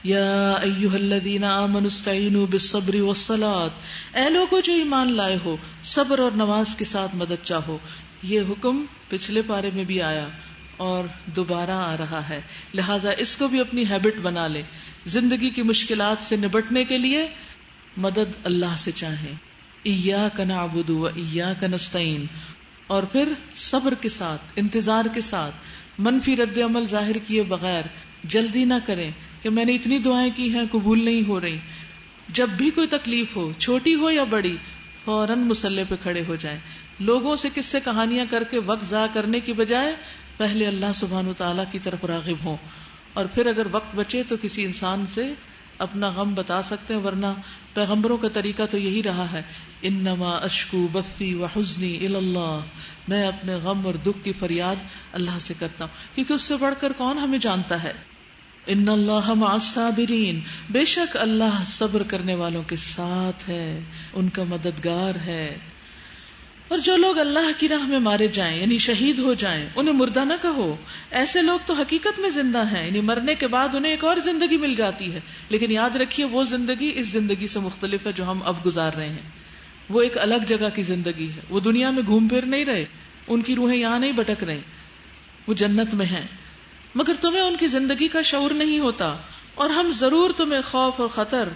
یا ایھا الذین آمنوا استعینوا بالصبر والصلاۃ، اے لوگو جو ایمان لائے ہو صبر اور نماز کے ساتھ مدد چاہو. یہ حکم پچھلے پارے میں بھی آیا اور دوبارہ آ رہا ہے، لہذا اس کو بھی اپنی ہیبٹ بنا لیں. زندگی کی مشکلات سے نبٹنے کے لیے مدد اللہ سے چاہیں. ایاک نعبد و ایاک نستعین، اور پھر صبر کے ساتھ، انتظار کے ساتھ، منفی رد عمل ظاہر کیے بغیر. جلدی نہ کریں کہ میں نے اتنی دعائیں کی ہیں قبول نہیں ہو رہی. جب بھی کوئی تکلیف ہو، چھوٹی ہو یا بڑی، فوراً مصلے پہ کھڑے ہو جائیں. لوگوں سے قصے کہانیاں کر کے وقت ضائع کرنے کی بجائے پہلے اللہ سبحانہ وتعالیٰ کی طرف راغب ہوں، اور پھر اگر وقت بچے تو کسی انسان سے اپنا غم بتا سکتے ہیں. ورنہ پیغمبروں کا طریقہ تو یہی رہا ہے، انما اشکو بثی وحزنی الی اللہ، میں اپنے غم اور دکھ کی فریاد اللہ سے کرتا ہوں، کیونکہ اس سے بڑھ کر کون ہمیں جانتا ہے. ان اللہ مع الصابرین، بے شک اللہ صبر کرنے والوں کے ساتھ ہے، ان کا مددگار ہے. اور جو لوگ اللہ کی راہ میں مارے جائیں یعنی شہید ہو جائیں انہیں مردہ نہ کہو. ایسے لوگ تو حقیقت میں زندہ ہیں، یعنی مرنے کے بعد انہیں ایک اور زندگی مل جاتی ہے، لیکن یاد رکھیے وہ زندگی اس زندگی سے مختلف ہے جو ہم اب گزار رہے ہیں. وہ ایک الگ جگہ کی زندگی ہے، وہ دنیا میں گھوم پھر نہیں رہے، ان کی روحیں یہاں نہیں بھٹک رہی، وہ جنت میں ہیں. مگر تمہیں ان کی زندگی کا شعور نہیں ہوتا، اور ہم ضرور تمہیں خوف اور خطر،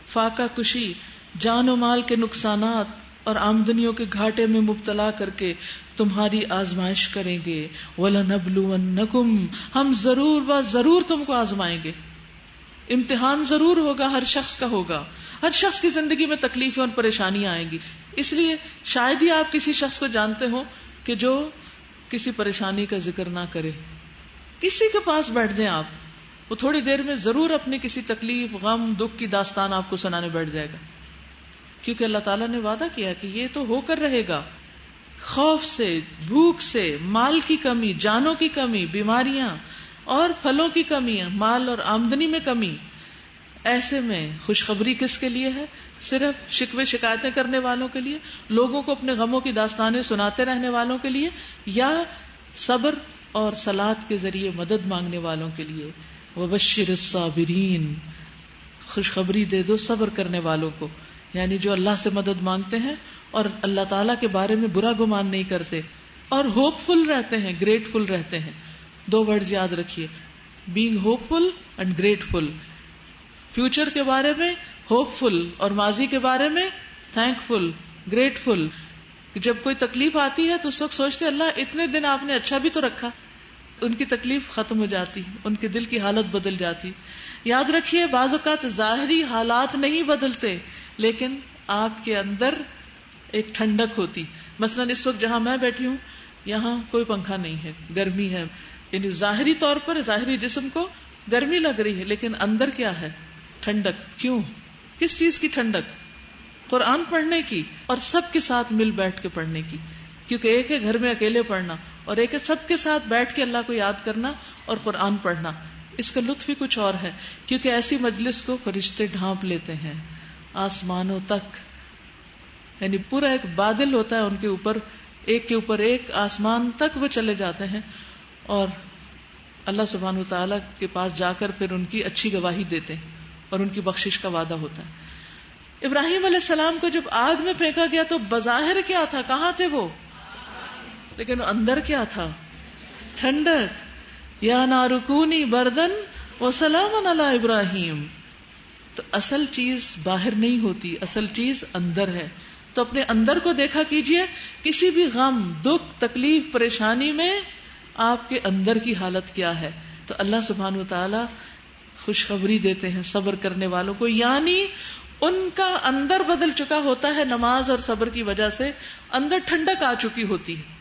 فاقہ کشی، جان و مال کے نقصانات اور آمدنیوں کے گھاٹے میں مبتلا کر کے تمہاری آزمائش کریں گے. وَلَنَبْلُوَنَّكُمْ، ہم ضرور تم کو آزمائیں گے. امتحان ضرور ہوگا، ہر شخص کا ہوگا. ہر شخص کی زندگی میں تکلیفیں اور پریشانیاں آئیں گی. اس لیے شاید ہی آپ کسی شخص کو جانتے ہو کہ جو کسی پریشانی کا ذکر نہ کرے. کسی کے پاس بیٹھ جائیں آپ، وہ تھوڑی دیر میں ضرور اپنی کسی تکلیف، غم، دکھ کی داستان آپ کو سنانے بیٹھ جائے گا، کیونکہ اللہ تعالیٰ نے وعدہ کیا کہ یہ تو ہو کر رہے گا. خوف سے، بھوک سے، مال کی کمی، جانوں کی کمی، بیماریاں اور پھلوں کی کمی، مال اور آمدنی میں کمی. ایسے میں خوشخبری کس کے لیے ہے؟ صرف شکوے شکایتیں کرنے والوں کے لیے، لوگوں کو اپنے غموں کی داستانیں سناتے رہنے والوں کے لیے، یا صبر اور صلات کے ذریعے مدد مانگنے والوں کے لیے؟ وبشر الصابرین، خوشخبری دے دو صبر کرنے والوں کو، یعنی جو اللہ سے مدد مانگتے ہیں اور اللہ تعالیٰ کے بارے میں برا گمان نہیں کرتے اور ہوپ فل رہتے ہیں، گریٹفل رہتے ہیں. 2 ورڈز یاد رکھیے، being hopeful and grateful. Future کے بارے میں ہوپ فل اور ماضی کے بارے میں تھینک فل، گریٹفل. جب کوئی تکلیف آتی ہے تو اس وقت سوچتے اللہ اتنے دن آپ نے اچھا بھی تو رکھا. ان کی تکلیف ختم ہو جاتی، ان کے دل کی حالت بدل جاتی. یاد رکھیے بعض اوقات ظاہری حالات نہیں بدلتے، لیکن آپ کے اندر ایک ٹھنڈک ہوتی. مثلا اس وقت جہاں میں بیٹھی ہوں یہاں کوئی پنکھا نہیں ہے، گرمی ہے، یعنی ظاہری طور پر ظاہری جسم کو گرمی لگ رہی ہے، لیکن اندر کیا ہے؟ ٹھنڈک. کیوں؟ کس چیز کی ٹھنڈک؟ قرآن پڑھنے کی، اور سب کے ساتھ مل بیٹھ کے پڑھنے کی. کیونکہ ایک ہے گھر میں اکیلے پڑھنا، اور ایک ہے سب کے ساتھ بیٹھ کے اللہ کو یاد کرنا اور قرآن پڑھنا. اس کا لطف ہی کچھ اور ہے، کیونکہ ایسی مجلس کو فرشتے ڈھانپ لیتے ہیں آسمانوں تک. یعنی پورا ایک بادل ہوتا ہے ان کے اوپر، ایک کے اوپر ایک، آسمان تک وہ چلے جاتے ہیں، اور اللہ سبحانہ وتعالیٰ کے پاس جا کر پھر ان کی اچھی گواہی دیتے ہیں اور ان کی بخشش کا وعدہ ہوتا ہے. ابراہیم علیہ السلام کو جب آگ میں پھینکا گیا تو بظاہر کیا تھا؟ کہاں تھے وہ؟ لیکن اندر کیا تھا؟ ٹھنڈک. یا نار کونی بردن وسلاما علی ابراہیم. تو اصل چیز باہر نہیں ہوتی، اصل چیز اندر ہے. تو اپنے اندر کو دیکھا کیجئے، کسی بھی غم، دکھ، تکلیف، پریشانی میں آپ کے اندر کی حالت کیا ہے. تو اللہ سبحانہ وتعالی خوشخبری دیتے ہیں صبر کرنے والوں کو، یعنی ان کا اندر بدل چکا ہوتا ہے نماز اور صبر کی وجہ سے، اندر ٹھنڈک آ چکی ہوتی ہے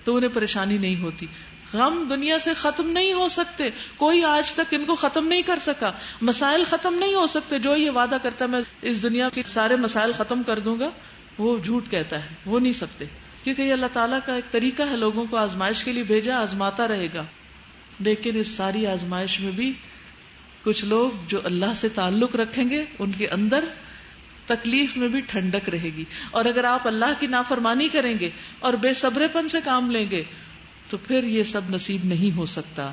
تو انہیں پریشانی نہیں ہوتی. غم دنیا سے ختم نہیں ہو سکتے، کوئی آج تک ان کو ختم نہیں کر سکا. مسائل ختم نہیں ہو سکتے. جو یہ وعدہ کرتا ہے میں اس دنیا کے سارے مسائل ختم کر دوں گا، وہ جھوٹ کہتا ہے، وہ نہیں سکتے. کیونکہ یہ اللہ تعالیٰ کا ایک طریقہ ہے، لوگوں کو آزمائش کے لیے بھیجا، آزماتا رہے گا. لیکن اس ساری آزمائش میں بھی کچھ لوگ جو اللہ سے تعلق رکھیں گے ان کے اندر تکلیف میں بھی ٹھنڈک رہے گی. اور اگر آپ اللہ کی نافرمانی کریں گے اور بے صبرے پن سے کام لیں گے تو پھر یہ سب نصیب نہیں ہو سکتا.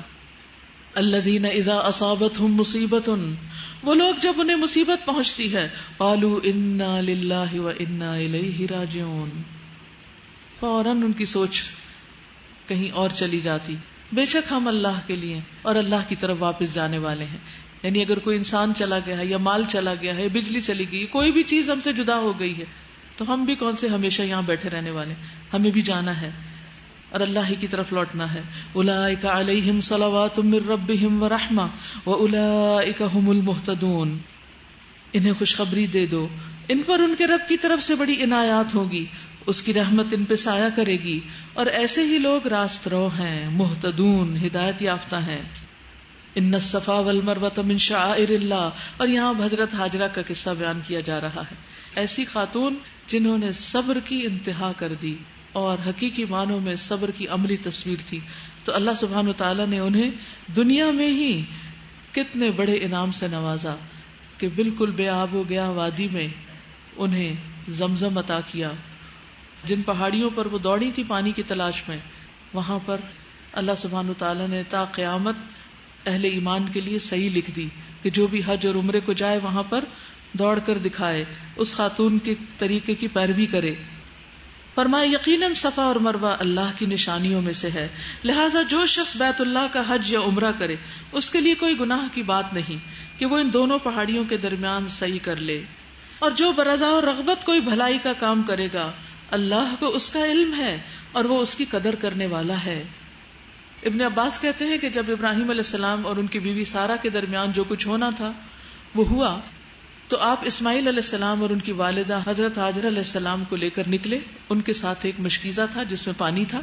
الذین اذا اصابتهم مصیبۃ، وہ لوگ جب انہیں مصیبت پہنچتی ہے، قالوا انا للہ وانا الیہ راجعون، فوراً ان کی سوچ کہیں اور چلی جاتی، بے شک ہم اللہ کے لیے اور اللہ کی طرف واپس جانے والے ہیں. یعنی اگر کوئی انسان چلا گیا ہے یا مال چلا گیا ہے، بجلی چلی گئی، کوئی بھی چیز ہم سے جدا ہو گئی ہے، تو ہم بھی کون سے ہمیشہ یہاں بیٹھے رہنے والے، ہمیں بھی جانا ہے اور اللہ ہی کی طرف لوٹنا ہے. اولئک علیہم صلوات من ربہم ورحمہ واولئک هم المہتدون، انہیں خوشخبری دے دو، ان پر ان کے رب کی طرف سے بڑی عنایات ہوگی، اس کی رحمت ان پہ سایہ کرے گی، اور ایسے ہی لوگ راست رو ہیں، مہتدون، ہدایت یافتہ ہیں. ان الصفا والمروہ من شعائر اللہ، اور یہاں حضرت ہاجرہ کا قصہ بیان کیا جا رہا ہے. ایسی خاتون جنہوں نے صبر کی انتہا کر دی اور حقیقی معنوں میں صبر کی عملی تصویر تھی، تو اللہ سبحانہ وتعالی نے انہیں دنیا میں ہی کتنے بڑے انعام سے نوازا کہ بالکل بے آب و گیا وادی میں انہیں زمزم عطا کیا. جن پہاڑیوں پر وہ دوڑی تھی پانی کی تلاش میں، وہاں پر اللہ سبحانہ وتعالی نے تا قیامت اہل ایمان کے لیے صحیح لکھ دی کہ جو بھی حج اور عمرے کو جائے وہاں پر دوڑ کر دکھائے، اس خاتون کے طریقے کی پیروی کرے. فرمایا یقیناً صفا اور مروہ اللہ کی نشانیوں میں سے ہے، لہٰذا جو شخص بیت اللہ کا حج یا عمرہ کرے اس کے لیے کوئی گناہ کی بات نہیں کہ وہ ان دونوں پہاڑیوں کے درمیان صحیح کر لے. اور جو برضا اور رغبت کوئی بھلائی کا کام کرے گا، اللہ کو اس کا علم ہے اور وہ اس کی قدر کرنے والا ہے. ابن عباس کہتے ہیں کہ جب ابراہیم علیہ السلام اور ان کی بیوی سارہ کے درمیان جو کچھ ہونا تھا وہ ہوا، تو آپ اسماعیل علیہ السلام اور ان کی والدہ حضرت ہاجرہ علیہ السلام کو لے کر نکلے. ان کے ساتھ ایک مشکیزہ تھا جس میں پانی تھا.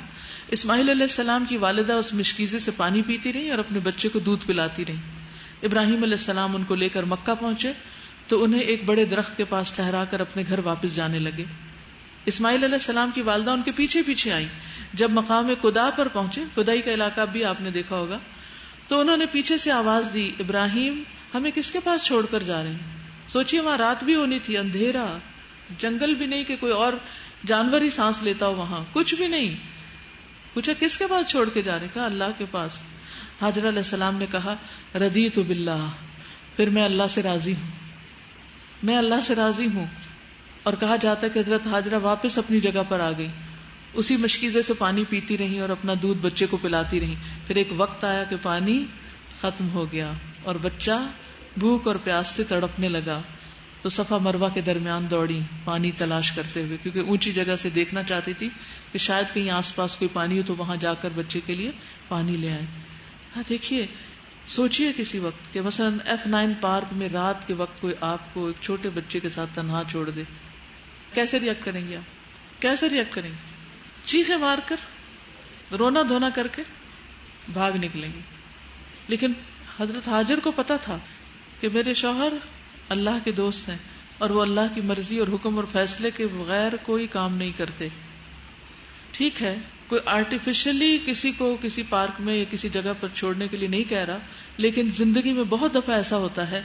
اسماعیل علیہ السلام کی والدہ اس مشکیزے سے پانی پیتی رہی اور اپنے بچے کو دودھ پلاتی رہی. ابراہیم علیہ السلام ان کو لے کر مکہ پہنچے تو انہیں ایک بڑے درخت کے پاس ٹھہرا کر اپنے گھر واپس جانے لگے. اسماعیل علیہ السلام کی والدہ ان کے پیچھے پیچھے آئیں. جب مقام قدا پر پہنچے، قدائی کا علاقہ بھی آپ نے دیکھا ہوگا، تو انہوں نے پیچھے سے آواز دی، ابراہیم ہمیں کس کے پاس چھوڑ کر جا رہے ہیں؟ سوچیے وہاں رات بھی ہونی تھی، اندھیرا، جنگل بھی نہیں کہ کوئی اور جانور ہی سانس لیتا ہو، وہاں کچھ بھی نہیں. پوچھا کس کے پاس چھوڑ کے جا رہے؟ کہا اللہ کے پاس. حاجرہ علیہ السلام نے کہا رضیت باللہ، پھر میں اللہ سے راضی ہوں، میں اللہ سے راضی ہوں. اور کہا جاتا ہے کہ حضرت ہاجرہ واپس اپنی جگہ پر آ گئی، اسی مشکیزے سے پانی پیتی رہی اور اپنا دودھ بچے کو پلاتی رہی. پھر ایک وقت آیا کہ پانی ختم ہو گیا اور بچہ بھوک اور پیاس سے تڑپنے لگا، تو صفا مروہ کے درمیان دوڑی پانی تلاش کرتے ہوئے، کیونکہ اونچی جگہ سے دیکھنا چاہتی تھی کہ شاید کہیں آس پاس کوئی پانی ہو تو وہاں جا کر بچے کے لیے پانی لے آئے. ہاں دیکھیے، سوچیے کسی وقت کہ مثلا F9 پارک میں رات کے وقت کوئی آپ کو ایک چھوٹے بچے کے ساتھ تنہا چھوڑ دے، کیسے ریئیکٹ کریں گے آپ؟ کیسے ریئیکٹ کریں گے؟ چیخیں مار کر، رونا دھونا کر کے بھاگ نکلیں گے. لیکن حضرت ہاجر کو پتا تھا کہ میرے شوہر اللہ کے دوست ہیں اور وہ اللہ کی مرضی اور حکم اور فیصلے کے بغیر کوئی کام نہیں کرتے. ٹھیک ہے، کوئی آرٹیفیشلی کسی کو کسی پارک میں یا کسی جگہ پر چھوڑنے کے لیے نہیں کہہ رہا، لیکن زندگی میں بہت دفعہ ایسا ہوتا ہے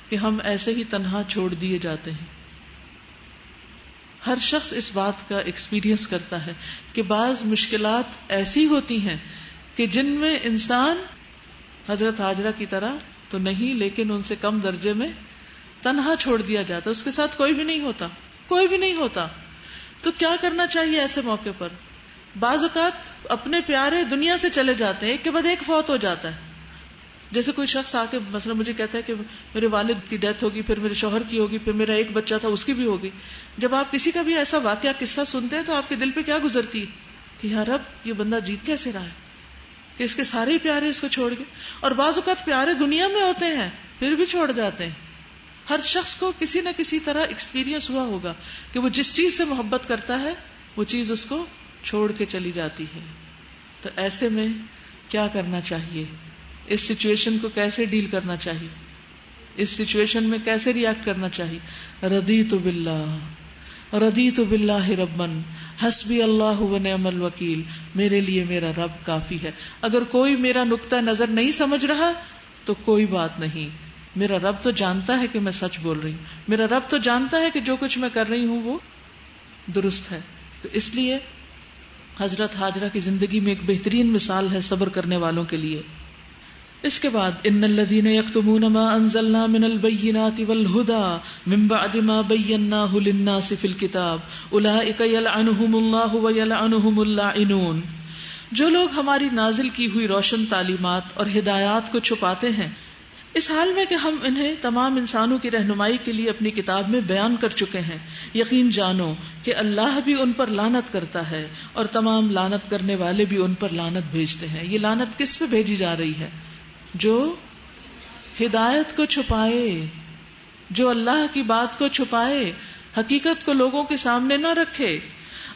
کہ ہم ایسے ہی تنہا چھوڑ دیے جاتے ہیں. ہر شخص اس بات کا ایکسپیرینس کرتا ہے کہ بعض مشکلات ایسی ہوتی ہیں کہ جن میں انسان حضرت ہاجرہ کی طرح تو نہیں، لیکن ان سے کم درجے میں تنہا چھوڑ دیا جاتا، اس کے ساتھ کوئی بھی نہیں ہوتا، کوئی بھی نہیں ہوتا. تو کیا کرنا چاہیے ایسے موقع پر؟ بعض اوقات اپنے پیارے دنیا سے چلے جاتے ہیں، ایک کے بعد ایک فوت ہو جاتا ہے. جیسے کوئی شخص آ کے مثلا مجھے کہتا ہے کہ میرے والد کی ڈیتھ ہوگی، پھر میرے شوہر کی ہوگی، پھر میرا ایک بچہ تھا اس کی بھی ہوگی. جب آپ کسی کا بھی ایسا واقعہ قصہ سنتے ہیں تو آپ کے دل پہ کیا گزرتی ہے کہ یا رب یہ بندہ جیت کیسے رہا ہے کہ اس کے سارے پیارے اس کو چھوڑ گئے. اور بعض اوقات پیارے دنیا میں ہوتے ہیں پھر بھی چھوڑ جاتے ہیں. ہر شخص کو کسی نہ کسی طرح ایکسپیرینس ہوا ہوگا کہ وہ جس چیز سے محبت کرتا ہے وہ چیز اس کو چھوڑ کے چلی جاتی ہے. تو ایسے میں کیا کرنا چاہیے؟ اس سچویشن کو کیسے ڈیل کرنا چاہیے؟ اس سچویشن میں کیسے ریئیکٹ کرنا چاہیے؟ رضیت باللہ ربا حسبی اللہ ونعم الوکیل، میرے لیے میرا رب کافی ہے. اگر کوئی میرا نقطہ نظر نہیں سمجھ رہا تو کوئی بات نہیں، میرا رب تو جانتا ہے کہ میں سچ بول رہی ہوں، میرا رب تو جانتا ہے کہ جو کچھ میں کر رہی ہوں وہ درست ہے. تو اس لیے حضرت ہاجرہ کی زندگی میں ایک بہترین مثال ہے صبر کرنے والوں کے لیے. اس کے بعد ان الذین یکتمون ما انزلنا من البینات والہدی من بعد ما بیناہ للناس فی الکتاب اولئک یلعنہم اللہ ویلعنہم اللاعنون. جو لوگ ہماری نازل کی ہوئی روشن تعلیمات اور ہدایات کو چھپاتے ہیں اس حال میں کہ ہم انہیں تمام انسانوں کی رہنمائی کے لیے اپنی کتاب میں بیان کر چکے ہیں، یقین جانو کہ اللہ بھی ان پر لعنت کرتا ہے اور تمام لعنت کرنے والے بھی ان پر لعنت بھیجتے ہیں. یہ لعنت کس پہ بھیجی جا رہی ہے؟ جو ہدایت کو چھپائے، جو اللہ کی بات کو چھپائے، حقیقت کو لوگوں کے سامنے نہ رکھے.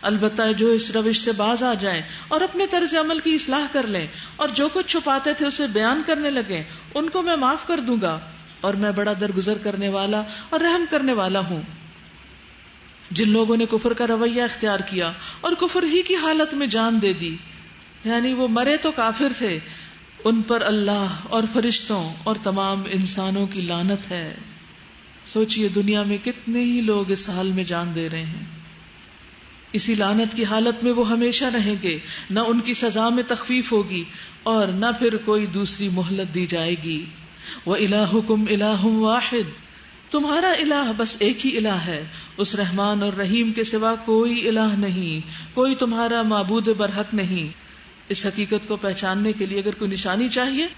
البتہ جو اس روش سے باز آ جائیں اور اپنے طرز عمل کی اصلاح کر لیں اور جو کچھ چھپاتے تھے اسے بیان کرنے لگیں، ان کو میں معاف کر دوں گا اور میں بڑا درگزر کرنے والا اور رحم کرنے والا ہوں. جن لوگوں نے کفر کا رویہ اختیار کیا اور کفر ہی کی حالت میں جان دے دی، یعنی وہ مرے تو کافر تھے، ان پر اللہ اور فرشتوں اور تمام انسانوں کی لعنت ہے. سوچئے دنیا میں کتنے ہی لوگ اس حال میں جان دے رہے ہیں. اسی لعنت کی حالت میں وہ ہمیشہ رہیں گے، نہ ان کی سزا میں تخفیف ہوگی اور نہ پھر کوئی دوسری مہلت دی جائے گی. وَإِلَٰهُكُمْ إِلَٰهٌ وَاحِدٌ، تمہارا الہ بس ایک ہی الہ ہے، اس رحمان اور رحیم کے سوا کوئی الہ نہیں، کوئی تمہارا معبود برحق نہیں. اس حقیقت کو پہچاننے کے لیے اگر کوئی نشانی چاہیے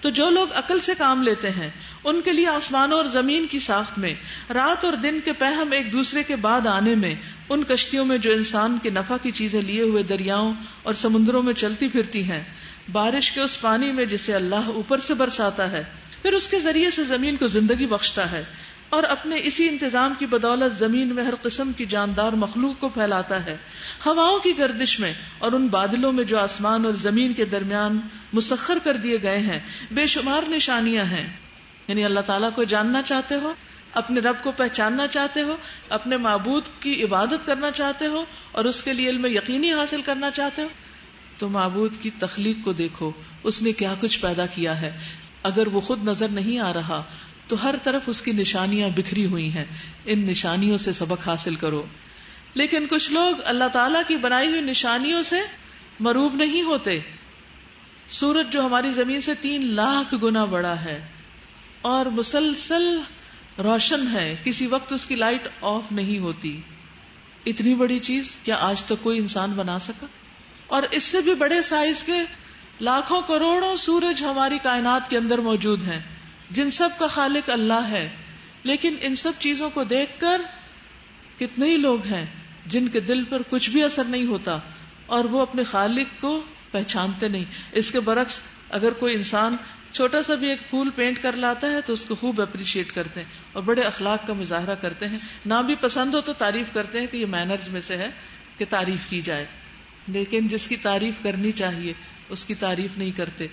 تو جو لوگ عقل سے کام لیتے ہیں ان کے لیے آسمانوں اور زمین کی ساخت میں، رات اور دن کے پہم ایک دوسرے کے بعد آنے میں، ان کشتیوں میں جو انسان کے نفع کی چیزیں لیے ہوئے دریاؤں اور سمندروں میں چلتی پھرتی ہیں، بارش کے اس پانی میں جسے اللہ اوپر سے برساتا ہے، پھر اس کے ذریعے سے زمین کو زندگی بخشتا ہے اور اپنے اسی انتظام کی بدولت زمین میں ہر قسم کی جاندار مخلوق کو پھیلاتا ہے. ہواؤں کی گردش میں اور ان بادلوں میں جو آسمان اور زمین کے درمیان مسخر کر دیے گئے ہیں بے شمار نشانیاں ہیں. یعنی اللہ تعالیٰ کو جاننا چاہتے ہو، اپنے رب کو پہچاننا چاہتے ہو، اپنے معبود کی عبادت کرنا چاہتے ہو اور اس کے لیے علم یقینی حاصل کرنا چاہتے ہو تو معبود کی تخلیق کو دیکھو، اس نے کیا کچھ پیدا کیا ہے. اگر وہ خود نظر نہیں آ رہا تو ہر طرف اس کی نشانیاں بکھری ہوئی ہیں، ان نشانیوں سے سبق حاصل کرو. لیکن کچھ لوگ اللہ تعالیٰ کی بنائی ہوئی نشانیوں سے مروب نہیں ہوتے. سورج جو ہماری زمین سے 3 لاکھ گنا بڑا ہے اور مسلسل روشن ہے، کسی وقت اس کی لائٹ آف نہیں ہوتی، اتنی بڑی چیز کیا آج تک کوئی انسان بنا سکا؟ اور اس سے بھی بڑے سائز کے لاکھوں کروڑوں سورج ہماری کائنات کے اندر موجود ہیں جن سب کا خالق اللہ ہے. لیکن ان سب چیزوں کو دیکھ کر کتنے ہی لوگ ہیں جن کے دل پر کچھ بھی اثر نہیں ہوتا اور وہ اپنے خالق کو پہچانتے نہیں. اس کے برعکس اگر کوئی انسان چھوٹا سا بھی ایک پھول پینٹ کر لاتا ہے تو اس کو خوب اپریشیٹ کرتے ہیں اور بڑے اخلاق کا مظاہرہ کرتے ہیں. نہ بھی پسند ہو تو تعریف کرتے ہیں کہ یہ مینرز میں سے ہے کہ تعریف کی جائے، لیکن جس کی تعریف کرنی چاہیے اس کی تعریف نہیں کرتے.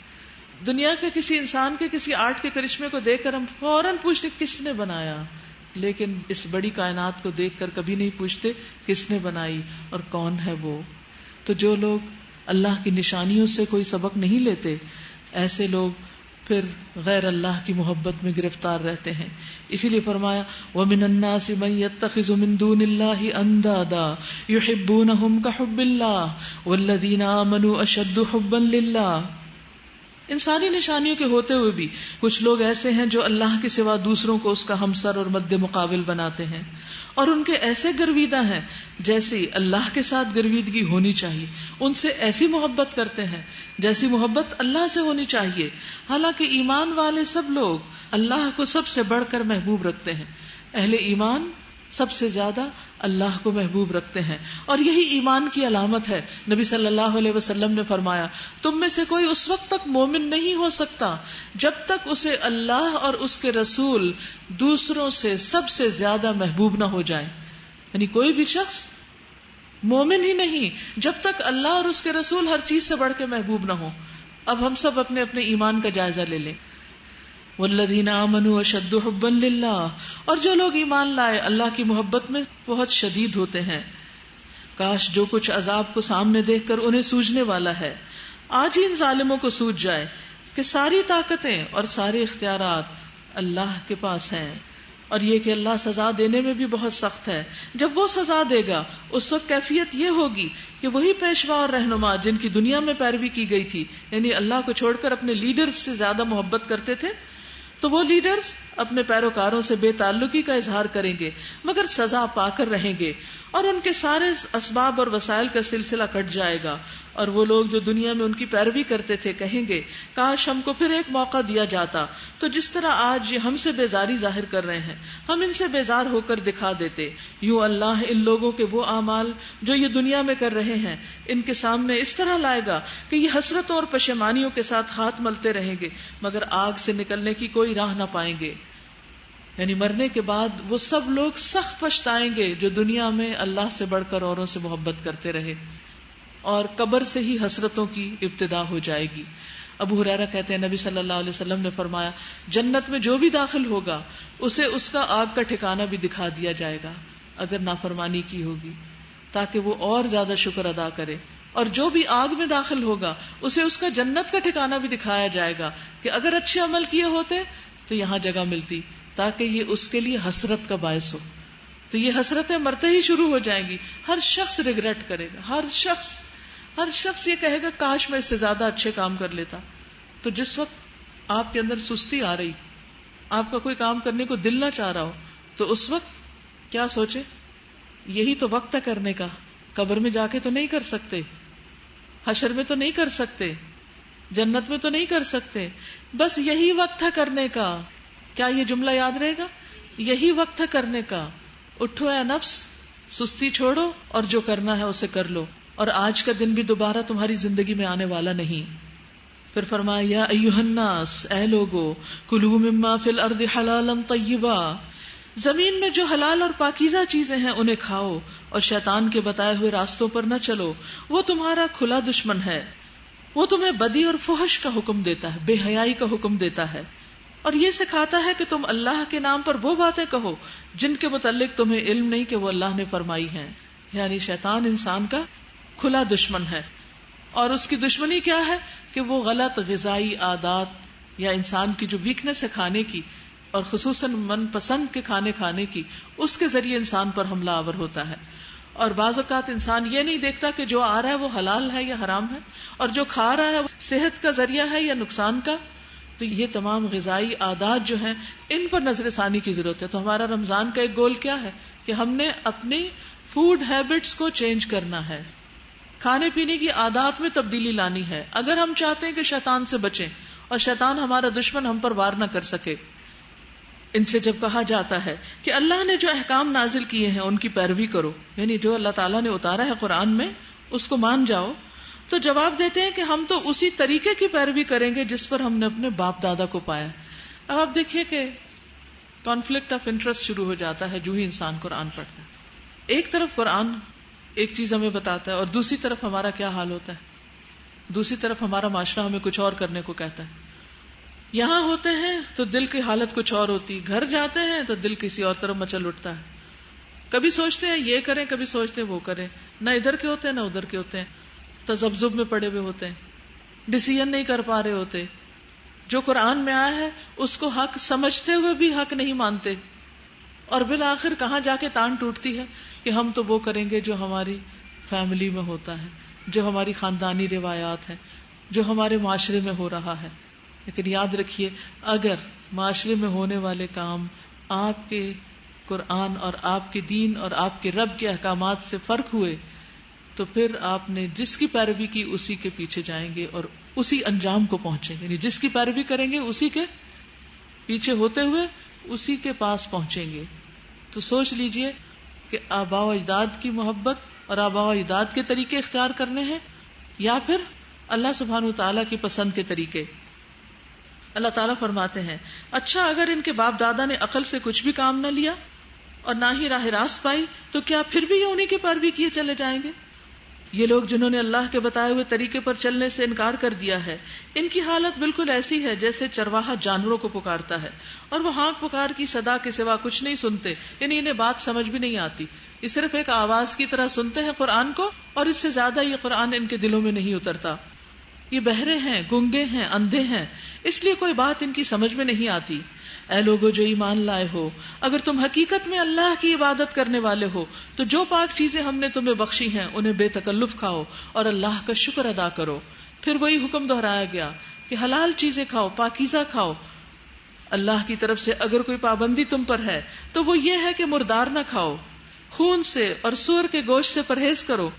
دنیا کے کسی انسان کے کسی آرٹ کے کرشمے کو دیکھ کر ہم فوراً پوچھتے کس نے بنایا، لیکن اس بڑی کائنات کو دیکھ کر کبھی نہیں پوچھتے کس نے بنائی اور کون ہے وہ. تو جو لوگ اللہ کی نشانیوں سے کوئی سبق نہیں لیتے، ایسے لوگ پھر غیر اللہ کی محبت میں گرفتار رہتے ہیں. اسی لیے فرمایا وَمِنَ النَّاسِ مَن يَتَّخِذُ مِن دُونِ اللَّهِ أَندَادًا يُحِبُّونَهُمْ كَحُبِّ اللَّهِ وَالَّذِينَ آمَنُوا أَشَدُّ حُبًّا لِلَّهِ. انسانی نشانیوں کے ہوتے ہوئے بھی کچھ لوگ ایسے ہیں جو اللہ کے سوا دوسروں کو اس کا ہمسر اور مد مقابل بناتے ہیں اور ان کے ایسے گرویدہ ہیں جیسی اللہ کے ساتھ گرویدگی ہونی چاہیے، ان سے ایسی محبت کرتے ہیں جیسی محبت اللہ سے ہونی چاہیے. حالانکہ ایمان والے سب لوگ اللہ کو سب سے بڑھ کر محبوب رکھتے ہیں. اہل ایمان سب سے زیادہ اللہ کو محبوب رکھتے ہیں اور یہی ایمان کی علامت ہے. نبی صلی اللہ علیہ وسلم نے فرمایا تم میں سے کوئی اس وقت تک مومن نہیں ہو سکتا جب تک اسے اللہ اور اس کے رسول دوسروں سے سب سے زیادہ محبوب نہ ہو جائیں. یعنی کوئی بھی شخص مومن ہی نہیں جب تک اللہ اور اس کے رسول ہر چیز سے بڑھ کے محبوب نہ ہو. اب ہم سب اپنے اپنے ایمان کا جائزہ لے لیں. والذین آمنوا اشد حبا للہ، اور جو لوگ ایمان لائے اللہ کی محبت میں بہت شدید ہوتے ہیں. کاش جو کچھ عذاب کو سامنے دیکھ کر انہیں سوجنے والا ہے آج ہی ان ظالموں کو سوج جائے کہ ساری طاقتیں اور سارے اختیارات اللہ کے پاس ہیں اور یہ کہ اللہ سزا دینے میں بھی بہت سخت ہے. جب وہ سزا دے گا اس وقت کیفیت یہ ہوگی کہ وہی پیشوا اور رہنما جن کی دنیا میں پیروی کی گئی تھی، یعنی اللہ کو چھوڑ کر اپنے لیڈرز سے زیادہ محبت کرتے تھے، تو وہ لیڈرز اپنے پیروکاروں سے بے تعلقی کا اظہار کریں گے مگر سزا پا کر رہیں گے، اور ان کے سارے اسباب اور وسائل کا سلسلہ کٹ جائے گا. اور وہ لوگ جو دنیا میں ان کی پیروی کرتے تھے کہیں گے کاش ہم کو پھر ایک موقع دیا جاتا، تو جس طرح آج یہ ہم سے بیزاری ظاہر کر رہے ہیں ہم ان سے بیزار ہو کر دکھا دیتے. یوں اللہ ان لوگوں کے وہ اعمال جو یہ دنیا میں کر رہے ہیں ان کے سامنے اس طرح لائے گا کہ یہ حسرتوں اور پشیمانیوں کے ساتھ ہاتھ ملتے رہیں گے مگر آگ سے نکلنے کی کوئی راہ نہ پائیں گے. یعنی مرنے کے بعد وہ سب لوگ سخت پچھتائیں گے جو دنیا میں اللہ سے بڑھ کر اوروں سے محبت کرتے رہے، اور قبر سے ہی حسرتوں کی ابتدا ہو جائے گی. ابو ہریرہ کہتے ہیں نبی صلی اللہ علیہ وسلم نے فرمایا جنت میں جو بھی داخل ہوگا اسے اس کا آگ کا ٹھکانہ بھی دکھا دیا جائے گا اگر نافرمانی کی ہوگی، تاکہ وہ اور زیادہ شکر ادا کرے، اور جو بھی آگ میں داخل ہوگا اسے اس کا جنت کا ٹھکانہ بھی دکھایا جائے گا کہ اگر اچھے عمل کیے ہوتے تو یہاں جگہ ملتی، تاکہ یہ اس کے لیے حسرت کا باعث ہو. تو یہ حسرتیں مرتے ہی شروع ہو جائیں گی. ہر شخص ریگریٹ کرے گا، ہر شخص یہ کہے گا کاش میں اس سے زیادہ اچھے کام کر لیتا. تو جس وقت آپ کے اندر سستی آ رہی، آپ کا کوئی کام کرنے کو دل نہ چاہ رہا ہو، تو اس وقت کیا سوچے، یہی تو وقت ہے کرنے کا. قبر میں جا کے تو نہیں کر سکتے، حشر میں تو نہیں کر سکتے، جنت میں تو نہیں کر سکتے، بس یہی وقت ہے کرنے کا. کیا یہ جملہ یاد رہے گا؟ یہی وقت ہے کرنے کا. اٹھو اے نفس، سستی چھوڑو اور جو کرنا ہے اسے کر لو، اور آج کا دن بھی دوبارہ تمہاری زندگی میں آنے والا نہیں. پھر فرمایا یا ایھا الناس، اے لوگو، کلوا مما فی الارض حلالا طیبا، زمین میں جو حلال اور پاکیزہ چیزیں ہیں انہیں کھاؤ، اور شیطان کے بتائے ہوئے راستوں پر نہ چلو، وہ تمہارا کھلا دشمن ہے. وہ تمہیں بدی اور فحش کا حکم دیتا ہے، بے حیائی کا حکم دیتا ہے، اور یہ سکھاتا ہے کہ تم اللہ کے نام پر وہ باتیں کہو جن کے متعلق تمہیں علم نہیں کہ وہ اللہ نے فرمائی ہیں. یعنی شیطان انسان کا کھلا دشمن ہے، اور اس کی دشمنی کیا ہے کہ وہ غلط غذائی عادات یا انسان کی جو ویکنس ہے کھانے کی، اور خصوصاً من پسند کے کھانے کی، اس کے ذریعے انسان پر حملہ آور ہوتا ہے. اور بعض اوقات انسان یہ نہیں دیکھتا کہ جو آ رہا ہے وہ حلال ہے یا حرام ہے، اور جو کھا رہا ہے وہ صحت کا ذریعہ ہے یا نقصان کا. تو یہ تمام غذائی عادات جو ہیں ان پر نظر ثانی کی ضرورت ہے. تو ہمارا رمضان کا ایک گول کیا ہے کہ ہم نے اپنی فوڈ ہیبٹس کو چینج کرنا ہے، کھانے پینے کی عادات میں تبدیلی لانی ہے اگر ہم چاہتے ہیں کہ شیطان سے بچیں اور شیطان ہمارا دشمن ہم پر وار نہ کر سکے. ان سے جب کہا جاتا ہے کہ اللہ نے جو احکام نازل کیے ہیں ان کی پیروی کرو، یعنی جو اللہ تعالیٰ نے اتارا ہے قرآن میں اس کو مان جاؤ، تو جواب دیتے ہیں کہ ہم تو اسی طریقے کی پیروی کریں گے جس پر ہم نے اپنے باپ دادا کو پایا. اب آپ دیکھیے کہ کانفلکٹ آف انٹرسٹ شروع ہو جاتا ہے جو ہی انسان قرآن پڑھتا ہے. ایک طرف قرآن ایک چیز ہمیں بتاتا ہے اور دوسری طرف ہمارا کیا حال ہوتا ہے، دوسری طرف ہمارا معاشرہ ہمیں کچھ اور کرنے کو کہتا ہے. یہاں ہوتے ہیں تو دل کی حالت کچھ اور ہوتی، گھر جاتے ہیں تو دل کسی اور طرف مچل اٹھتا ہے. کبھی سوچتے ہیں یہ کریں، کبھی سوچتے ہیں وہ کریں، نہ ادھر کے ہوتے ہیں نہ ادھر کے ہوتے ہیں، تذبذب میں پڑے ہوئے ہوتے ہیں، ڈیسیژن نہیں کر پا رہے ہوتے. جو قرآن میں آیا ہے اس کو حق سمجھتے ہوئے بھی حق نہیں مانتے، اور بالآخر کہاں جا کے تان ٹوٹتی ہے کہ ہم تو وہ کریں گے جو ہماری فیملی میں ہوتا ہے، جو ہماری خاندانی روایات ہیں، جو ہمارے معاشرے میں ہو رہا ہے. لیکن یاد رکھیے اگر معاشرے میں ہونے والے کام آپ کے قرآن اور آپ کے دین اور آپ کے رب کے احکامات سے فرق ہوئے تو پھر آپ نے جس کی پیروی کی اسی کے پیچھے جائیں گے اور اسی انجام کو پہنچیں گے. یعنی جس کی پیروی کریں گے اسی کے پیچھے ہوتے ہوئے اسی کے پاس پہنچیں گے. تو سوچ لیجئے کہ آباء و اجداد کی محبت اور آباء و اجداد کے طریقے اختیار کرنے ہیں یا پھر اللہ سبحانہ وتعالیٰ کی پسند کے طریقے. اللہ تعالیٰ فرماتے ہیں اچھا اگر ان کے باپ دادا نے عقل سے کچھ بھی کام نہ لیا اور نہ ہی راہ راست پائی تو کیا پھر بھی یہ انہیں کی پیروی کیے چلے جائیں گے؟ یہ لوگ جنہوں نے اللہ کے بتائے ہوئے طریقے پر چلنے سے انکار کر دیا ہے ان کی حالت بالکل ایسی ہے جیسے چرواہا جانوروں کو پکارتا ہے اور وہ ہانک پکار کی صدا کے سوا کچھ نہیں سنتے. یعنی انہیں بات سمجھ بھی نہیں آتی، یہ صرف ایک آواز کی طرح سنتے ہیں قرآن کو اور اس سے زیادہ یہ قرآن ان کے دلوں میں نہیں اترتا. یہ بہرے ہیں، گونگے ہیں، اندھے ہیں، اس لیے کوئی بات ان کی سمجھ میں نہیں آتی. اے لوگو جو ایمان لائے ہو، اگر تم حقیقت میں اللہ کی عبادت کرنے والے ہو تو جو پاک چیزیں ہم نے تمہیں بخشی ہیں انہیں بے تکلف کھاؤ اور اللہ کا شکر ادا کرو. پھر وہی حکم دہرایا گیا کہ حلال چیزیں کھاؤ، پاکیزہ کھاؤ. اللہ کی طرف سے اگر کوئی پابندی تم پر ہے تو وہ یہ ہے کہ مردار نہ کھاؤ، خون سے اور سور کے گوشت سے پرہیز کرو،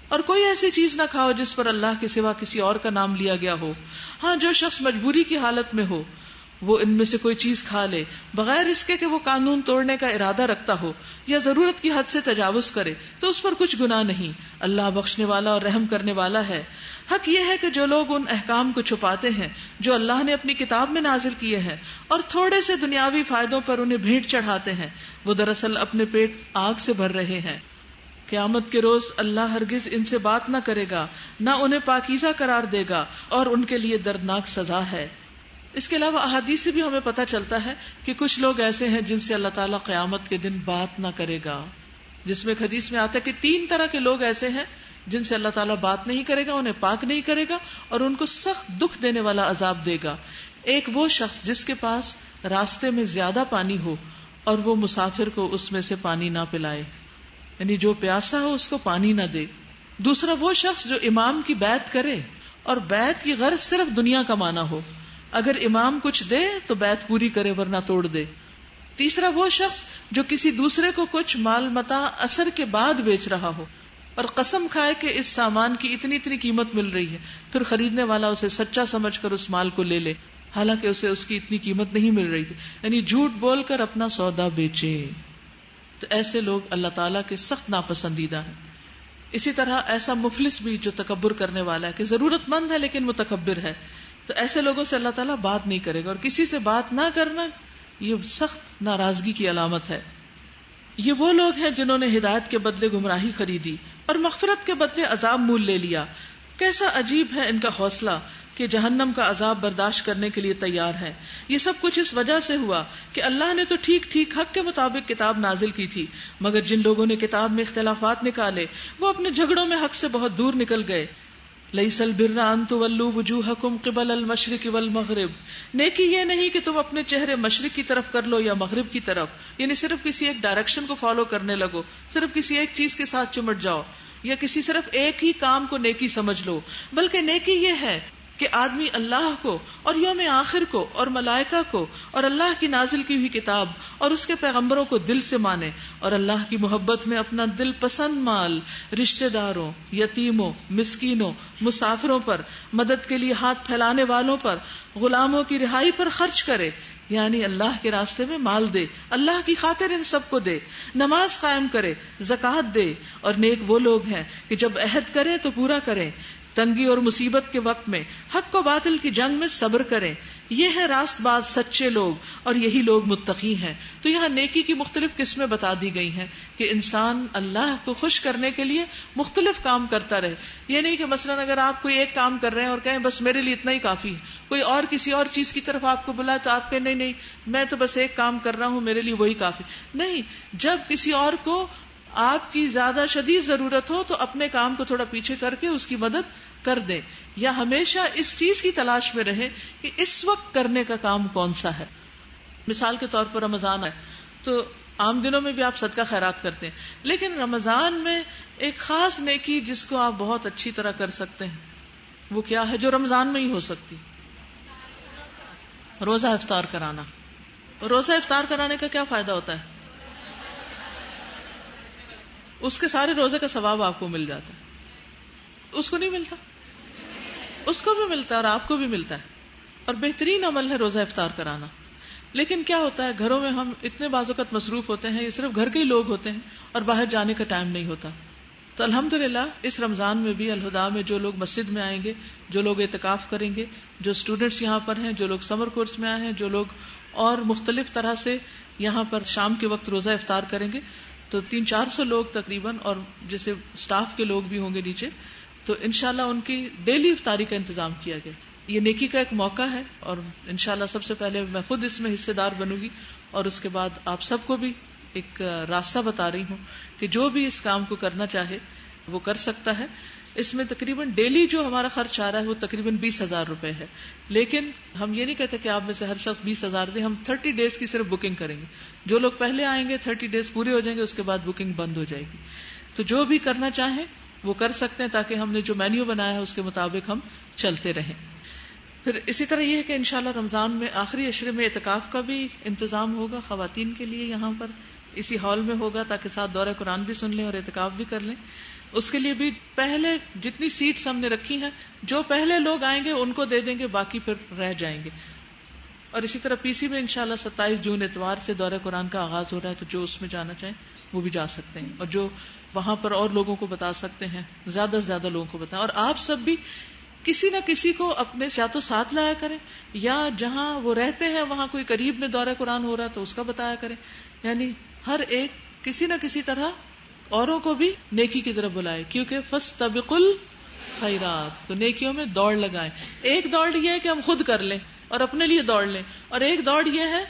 اور کوئی ایسی چیز نہ کھاؤ جس پر اللہ کے سوا کسی اور کا نام لیا گیا ہو. ہاں، جو شخص مجبوری کی حالت میں ہو وہ ان میں سے کوئی چیز کھا لے بغیر اس کے کہ وہ قانون توڑنے کا ارادہ رکھتا ہو یا ضرورت کی حد سے تجاوز کرے تو اس پر کچھ گناہ نہیں. اللہ بخشنے والا اور رحم کرنے والا ہے. حق یہ ہے کہ جو لوگ ان احکام کو چھپاتے ہیں جو اللہ نے اپنی کتاب میں نازل کیے ہیں اور تھوڑے سے دنیاوی فائدوں پر انہیں بھیٹ چڑھاتے ہیں، وہ دراصل اپنے پیٹ آگ سے بھر رہے ہیں. قیامت کے روز اللہ ہرگز ان سے بات نہ کرے گا، نہ انہیں پاکیزہ قرار دے گا، اور ان کے لیے دردناک سزا ہے. اس کے علاوہ احادیث سے بھی ہمیں پتہ چلتا ہے کہ کچھ لوگ ایسے ہیں جن سے اللہ تعالیٰ قیامت کے دن بات نہ کرے گا، جس میں ایک حدیث میں آتا ہے کہ 3 طرح کے لوگ ایسے ہیں جن سے اللہ تعالیٰ بات نہیں کرے گا، انہیں پاک نہیں کرے گا اور ان کو سخت دکھ دینے والا عذاب دے گا. ایک وہ شخص جس کے پاس راستے میں زیادہ پانی ہو اور وہ مسافر کو اس میں سے پانی نہ پلائے، یعنی جو پیاسا ہو اس کو پانی نہ دے. دوسرا وہ شخص جو امام کی بیعت کرے اور بیعت کی غرض صرف دنیا کمانا ہو، اگر امام کچھ دے تو بیعت پوری کرے ورنہ توڑ دے. تیسرا وہ شخص جو کسی دوسرے کو کچھ مال متاع اثر کے بعد بیچ رہا ہو اور قسم کھائے کہ اس سامان کی اتنی اتنی قیمت مل رہی ہے، پھر خریدنے والا اسے سچا سمجھ کر اس مال کو لے لے حالانکہ اسے اس کی اتنی قیمت نہیں مل رہی تھی، یعنی جھوٹ بول کر اپنا سودا بیچے. تو ایسے لوگ اللہ تعالیٰ کے سخت ناپسندیدہ ہیں. اسی طرح ایسا مفلس بھی جو تکبر کرنے والا ہے، کہ ضرورت مند ہے لیکن متکبر ہے، تو ایسے لوگوں سے اللہ تعالیٰ بات نہیں کرے گا. اور کسی سے بات نہ کرنا یہ سخت ناراضگی کی علامت ہے. یہ وہ لوگ ہیں جنہوں نے ہدایت کے بدلے گمراہی خریدی اور مغفرت کے بدلے عذاب مول لے لیا. کیسا عجیب ہے ان کا حوصلہ کہ جہنم کا عذاب برداشت کرنے کے لیے تیار ہے. یہ سب کچھ اس وجہ سے ہوا کہ اللہ نے تو ٹھیک ٹھیک حق کے مطابق کتاب نازل کی تھی، مگر جن لوگوں نے کتاب میں اختلافات نکالے وہ اپنے جھگڑوں میں حق سے بہت دور نکل گئے. لیس البر ان تولوا وجوہکم قبل المشرق والمغرب، نیکی یہ نہیں کہ تم اپنے چہرے مشرق کی طرف کر لو یا مغرب کی طرف، یعنی صرف کسی ایک ڈائریکشن کو فالو کرنے لگو، صرف کسی ایک چیز کے ساتھ چمٹ جاؤ یا کسی صرف ایک ہی کام کو نیکی سمجھ لو. بلکہ نیکی یہ ہے کہ آدمی اللہ کو اور یوم آخر کو اور ملائکہ کو اور اللہ کی نازل کی ہوئی کتاب اور اس کے پیغمبروں کو دل سے مانے، اور اللہ کی محبت میں اپنا دل پسند مال رشتہ داروں، یتیموں، مسکینوں، مسافروں پر، مدد کے لیے ہاتھ پھیلانے والوں پر، غلاموں کی رہائی پر خرچ کرے، یعنی اللہ کے راستے میں مال دے، اللہ کی خاطر ان سب کو دے، نماز قائم کرے، زکوٰۃ دے. اور نیک وہ لوگ ہیں کہ جب عہد کریں تو پورا کریں، تنگی اور مصیبت کے وقت میں حق و باطل کی جنگ میں صبر کریں. یہ ہے راست باز سچے لوگ اور یہی لوگ متقی ہیں. تو یہاں نیکی کی مختلف قسمیں بتا دی گئی ہیں کہ انسان اللہ کو خوش کرنے کے لیے مختلف کام کرتا رہے. یہ نہیں کہ مثلاً اگر آپ کوئی ایک کام کر رہے ہیں اور کہیں بس میرے لیے اتنا ہی کافی ہے، کوئی اور کسی اور چیز کی طرف آپ کو بلائے تو آپ کہیں نہیں میں تو بس ایک کام کر رہا ہوں، میرے لیے وہی کافی نہیں. جب کسی اور کو آپ کی زیادہ شدید ضرورت ہو تو اپنے کام کو تھوڑا پیچھے کر کے اس کی مدد کر دیں، یا ہمیشہ اس چیز کی تلاش میں رہے کہ اس وقت کرنے کا کام کون سا ہے. مثال کے طور پر رمضان ہے تو عام دنوں میں بھی آپ صدقہ خیرات کرتے ہیں، لیکن رمضان میں ایک خاص نیکی جس کو آپ بہت اچھی طرح کر سکتے ہیں وہ کیا ہے جو رمضان میں ہی ہو سکتی؟ روزہ افطار کرانا. روزہ افطار کرانے کا کیا فائدہ ہوتا ہے؟ اس کے سارے روزے کا ثواب آپ کو مل جاتا ہے. اس کو نہیں ملتا؟ اس کو بھی ملتا ہے اور آپ کو بھی ملتا ہے. اور بہترین عمل ہے روزہ افطار کرانا. لیکن کیا ہوتا ہے گھروں میں ہم اتنے بعض اوقات مصروف ہوتے ہیں، یہ صرف گھر کے ہی لوگ ہوتے ہیں اور باہر جانے کا ٹائم نہیں ہوتا. تو الحمدللہ اس رمضان میں بھی الہدا میں جو لوگ مسجد میں آئیں گے، جو لوگ اعتکاف کریں گے، جو اسٹوڈنٹس یہاں پر ہیں، جو لوگ سمر کورس میں آئے ہیں، جو لوگ اور مختلف طرح سے یہاں پر شام کے وقت روزہ افطار کریں گے، تو 300-400 لوگ تقریباً، اور جیسے سٹاف کے لوگ بھی ہوں گے نیچے، تو انشاءاللہ ان کی ڈیلی افطاری کا انتظام کیا گیا. یہ نیکی کا ایک موقع ہے اور انشاءاللہ سب سے پہلے میں خود اس میں حصے دار بنوں گی اور اس کے بعد آپ سب کو بھی ایک راستہ بتا رہی ہوں کہ جو بھی اس کام کو کرنا چاہے وہ کر سکتا ہے. اس میں تقریباً ڈیلی جو ہمارا خرچ آ رہا ہے وہ تقریباً 20,000 روپے ہے. لیکن ہم یہ نہیں کہتے کہ آپ میں سے ہر شخص 20,000 دے. ہم 30 ڈیز کی صرف بکنگ کریں گے. جو لوگ پہلے آئیں گے 30 ڈیز پورے ہو جائیں گے, اس کے بعد بکنگ بند ہو جائے گی. تو جو بھی کرنا چاہیں وہ کر سکتے ہیں, تاکہ ہم نے جو مینیو بنایا ہے اس کے مطابق ہم چلتے رہیں. پھر اسی طرح یہ ہے کہ انشاءاللہ رمضان میں آخری عشرے میں اعتکاف کا بھی انتظام ہوگا خواتین کے لیے. یہاں پر اسی ہال میں ہوگا تاکہ ساتھ دورہ قرآن بھی سن لیں اور اعتکاف بھی کر لیں. اس کے لیے بھی پہلے جتنی سیٹس ہم نے رکھی ہیں, جو پہلے لوگ آئیں گے ان کو دے دیں گے, باقی پھر رہ جائیں گے. اور اسی طرح پی سی میں انشاءاللہ 27 جون اتوار سے دورہ قرآن کا آغاز ہو رہا ہے, تو جو اس میں جانا چاہیں وہ بھی جا سکتے ہیں, اور جو وہاں پر اور لوگوں کو بتا سکتے ہیں زیادہ سے زیادہ لوگوں کو بتائیں. اور آپ سب بھی کسی نہ کسی کو اپنے تو ساتھ لایا کریں, یا جہاں وہ رہتے ہیں وہاں کوئی قریب میں دورہ قرآن ہو رہا ہے تو اس کا بتایا کریں. یعنی ہر ایک کسی نہ کسی طرح اوروں کو بھی نیکی کی طرف بلائے, کیونکہ فاستبقوا الخیرات, تو نیکیوں میں دوڑ لگائیں. ایک دوڑ یہ ہے کہ ہم خود کر لیں اور اپنے لیے دوڑ لیں, اور ایک دوڑ یہ ہے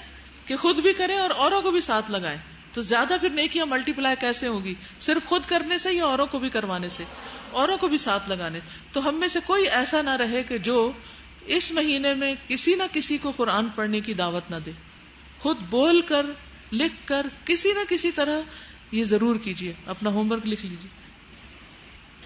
کہ خود بھی کریں اور اوروں کو بھی ساتھ لگائیں. تو زیادہ پھر نیکیاں ملٹی پلائی کیسے ہوگی؟ صرف خود کرنے سے یا اوروں کو بھی کروانے سے, اوروں کو بھی ساتھ لگانے. تو ہم میں سے کوئی ایسا نہ رہے کہ جو اس مہینے میں کسی نہ کسی کو قرآن پڑھنے کی دعوت نہ دے. خود بول کر, لکھ کر, کسی نہ کسی طرح یہ ضرور کیجیے. اپنا ہوم ورک لکھ لیجیے.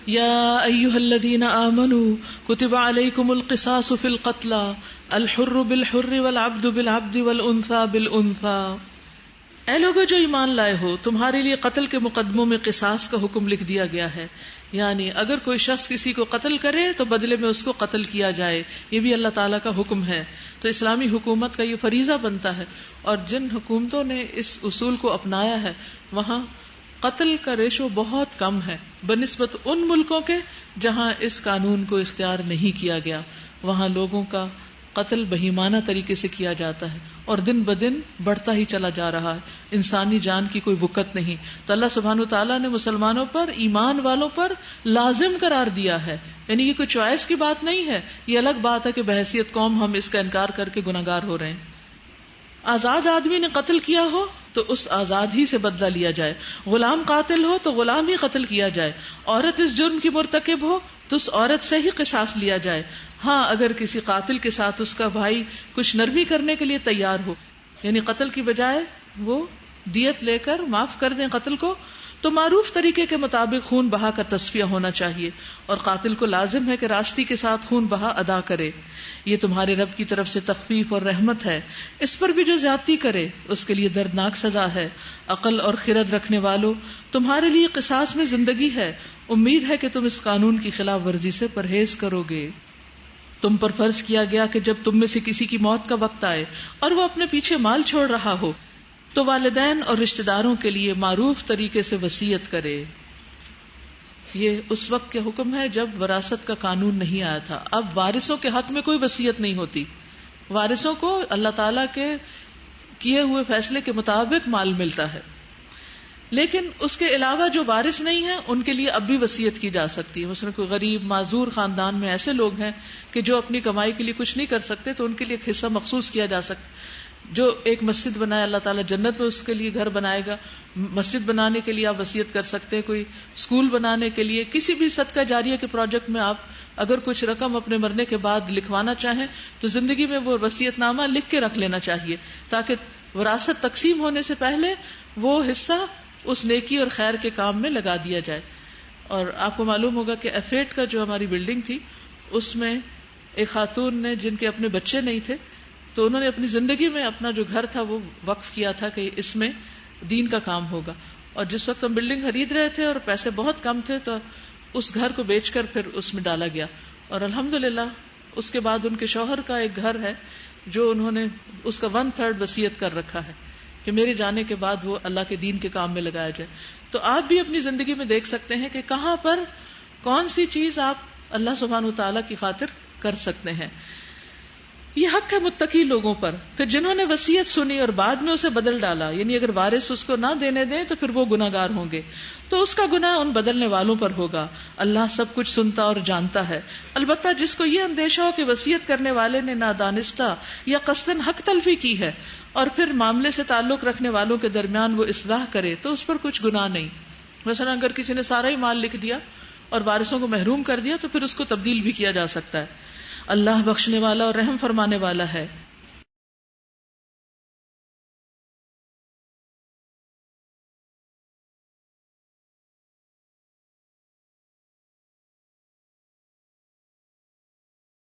یا ایھا الذین آمنوا کتب علیکم القصاص فی القتلی الحر بالحر والعبد بالعبد والانثى بالانثى. اے لوگو جو ایمان لائے ہو, تمہارے لیے قتل کے مقدموں میں قصاص کا حکم لکھ دیا گیا ہے. یعنی اگر کوئی شخص کسی کو قتل کرے تو بدلے میں اس کو قتل کیا جائے. یہ بھی اللہ تعالیٰ کا حکم ہے. تو اسلامی حکومت کا یہ فریضہ بنتا ہے, اور جن حکومتوں نے اس اصول کو اپنایا ہے وہاں قتل کا ریشو بہت کم ہے بنسبت ان ملکوں کے جہاں اس قانون کو اختیار نہیں کیا گیا. وہاں لوگوں کا قتل بہیمانہ طریقے سے کیا جاتا ہے, اور دن بدن بڑھتا ہی چلا جا رہا ہے. انسانی جان کی کوئی وقت نہیں. تو اللہ سبحانہ وتعالیٰ نے مسلمانوں پر, ایمان والوں پر لازم قرار دیا ہے. یعنی یہ کوئی چوائس کی بات نہیں ہے. یہ الگ بات ہے کہ بحیثیت قوم ہم اس کا انکار کر کے گناہگار ہو رہے ہیں. آزاد آدمی نے قتل کیا ہو تو اس آزاد ہی سے بدلہ لیا جائے. غلام قاتل ہو تو غلام ہی قتل کیا جائے. عورت اس جرم کی مرتکب ہو تو اس عورت سے ہی قصاص لیا جائے. ہاں اگر کسی قاتل کے ساتھ اس کا بھائی کچھ نرمی کرنے کے لیے تیار ہو, یعنی قتل کی بجائے وہ دیت لے کر معاف کر دیں قتل کو, تو معروف طریقے کے مطابق خون بہا کا تصفیہ ہونا چاہیے, اور قاتل کو لازم ہے کہ راستی کے ساتھ خون بہا ادا کرے. یہ تمہارے رب کی طرف سے تخفیف اور رحمت ہے. اس پر بھی جو زیادتی کرے اس کے لیے دردناک سزا ہے. عقل اور خرد رکھنے والوں, تمہارے لیے قصاص میں زندگی ہے. امید ہے کہ تم اس قانون کی خلاف ورزی سے پرہیز کرو گے. تم پر فرض کیا گیا کہ جب تم میں سے کسی کی موت کا وقت آئے اور وہ اپنے پیچھے مال چھوڑ رہا ہو تو والدین اور رشتہ داروں کے لیے معروف طریقے سے وصیت کرے. یہ اس وقت کے حکم ہے جب وراثت کا قانون نہیں آیا تھا. اب وارثوں کے حق میں کوئی وصیت نہیں ہوتی. وارثوں کو اللہ تعالیٰ کے کیے ہوئے فیصلے کے مطابق مال ملتا ہے, لیکن اس کے علاوہ جو وارث نہیں ہیں ان کے لیے اب بھی وصیت کی جا سکتی ہے. مثلا کوئی غریب معذور خاندان میں ایسے لوگ ہیں کہ جو اپنی کمائی کے لیے کچھ نہیں کر سکتے, تو ان کے لیے ایک حصہ مخصوص کیا جا سکتا. جو ایک مسجد بنائے اللہ تعالیٰ جنت میں اس کے لیے گھر بنائے گا, مسجد بنانے کے لیے آپ وصیت کر سکتے ہیں. کوئی اسکول بنانے کے لیے, کسی بھی صدقہ جاریہ کے پروجیکٹ میں آپ اگر کچھ رقم اپنے مرنے کے بعد لکھوانا چاہیں تو زندگی میں وہ وصیت نامہ لکھ کے رکھ لینا چاہیے, تاکہ وراثت تقسیم ہونے سے پہلے وہ حصہ اس نیکی اور خیر کے کام میں لگا دیا جائے. اور آپ کو معلوم ہوگا کہ F8 کا جو ہماری بلڈنگ تھی اس میں ایک خاتون نے, جن کے اپنے بچے نہیں تھے, تو انہوں نے اپنی زندگی میں اپنا جو گھر تھا وہ وقف کیا تھا کہ اس میں دین کا کام ہوگا. اور جس وقت ہم بلڈنگ خرید رہے تھے اور پیسے بہت کم تھے تو اس گھر کو بیچ کر پھر اس میں ڈالا گیا. اور الحمدللہ اس کے بعد ان کے شوہر کا ایک گھر ہے جو انہوں نے اس کا 1/3 وصیت کر رکھا ہے کہ میرے جانے کے بعد وہ اللہ کے دین کے کام میں لگایا جائے. تو آپ بھی اپنی زندگی میں دیکھ سکتے ہیں کہ کہاں پر کون سی چیز آپ اللہ سبحانہ وتعالیٰ کی خاطر کر سکتے ہیں. یہ حق ہے متقی لوگوں پر. پھر جنہوں نے وصیت سنی اور بعد میں اسے بدل ڈالا, یعنی اگر وارث اس کو نہ دینے دیں تو پھر وہ گناہگار ہوں گے, تو اس کا گناہ ان بدلنے والوں پر ہوگا. اللہ سب کچھ سنتا اور جانتا ہے. البتہ جس کو یہ اندیشہ ہو کہ وصیت کرنے والے نے نادانستہ یا قصداً حق تلفی کی ہے اور پھر معاملے سے تعلق رکھنے والوں کے درمیان وہ اصلاح کرے تو اس پر کچھ گناہ نہیں. مثلا اگر کسی نے سارا ہی مال لکھ دیا اور وارثوں کو محروم کر دیا تو پھر اس کو تبدیل بھی کیا جا سکتا ہے. اللہ بخشنے والا اور رحم فرمانے والا ہے.